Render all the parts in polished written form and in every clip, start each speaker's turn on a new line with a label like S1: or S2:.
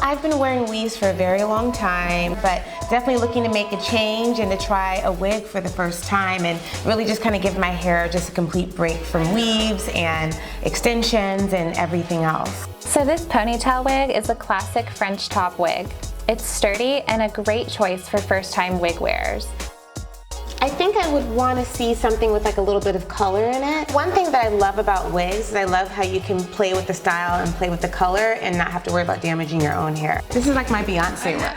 S1: I've been wearing weaves for a very long time, but definitely looking to make a change and to try a wig for the first time and really just kind of give my hair just a complete break from weaves and extensions and everything else.
S2: So this ponytail wig is a classic French top wig. It's sturdy and a great choice for first-time wig wearers.
S1: I think I would want to see something with like a little bit of color in it. One thing that I love about wigs is I love how you can play with the style and play with the color and not have to worry about damaging your own hair. This is like my Beyonce look.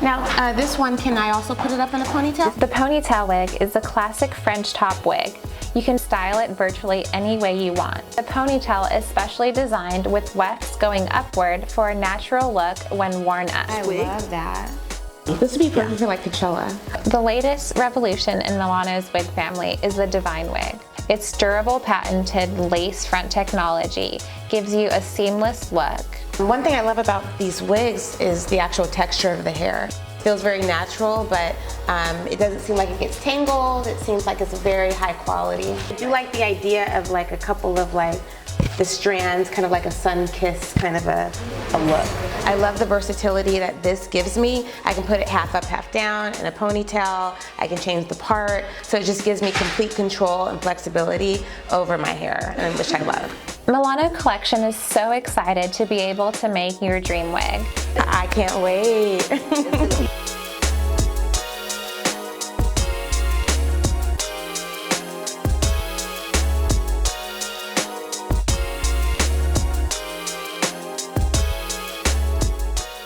S1: Now this one, can I also put it up in a ponytail?
S2: The ponytail wig is a classic French top wig. You can style it virtually any way you want. The ponytail is specially designed with wefts going upward for a natural look when worn up.
S1: I love that. This would be perfect for like Coachella.
S2: The latest revolution in Milano's wig family is the Divine wig. Its durable patented lace front technology gives you a seamless look.
S1: One thing I love about these wigs is the actual texture of the hair. It feels very natural, but it doesn't seem like it gets tangled. It seems like it's very high quality. I do like the idea of like a couple of like the strands, kind of like a sun-kissed kind of a look. I love the versatility that this gives me. I can put it half up, half down in a ponytail. I can change the part. So it just gives me complete control and flexibility over my hair, and which I love.
S2: Milano Collection is so excited to be able to make your dream wig.
S1: I can't wait.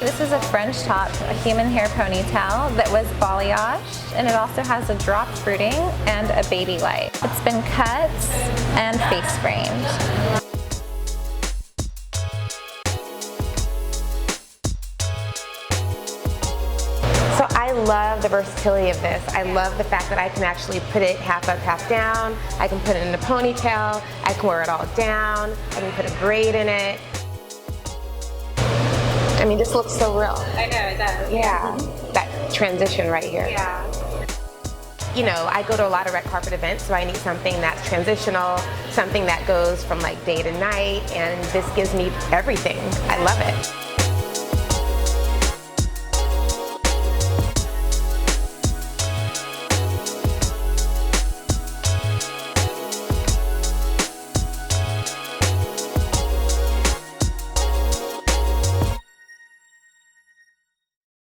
S2: This is a French top, a human hair ponytail that was balayaged, and it also has a dropped fruiting and a baby light. It's been cut and face framed.
S1: So I love the versatility of this. I love the fact that I can actually put it half up, half down. I can put it in a ponytail. I can wear it all down. I can put a braid in it. I mean, this looks so real.
S2: I know, it does.
S1: Yeah, that transition right here.
S2: Yeah.
S1: You know, I go to a lot of red carpet events, so I need something that's transitional, something that goes from like day to night, and this gives me everything. I love it.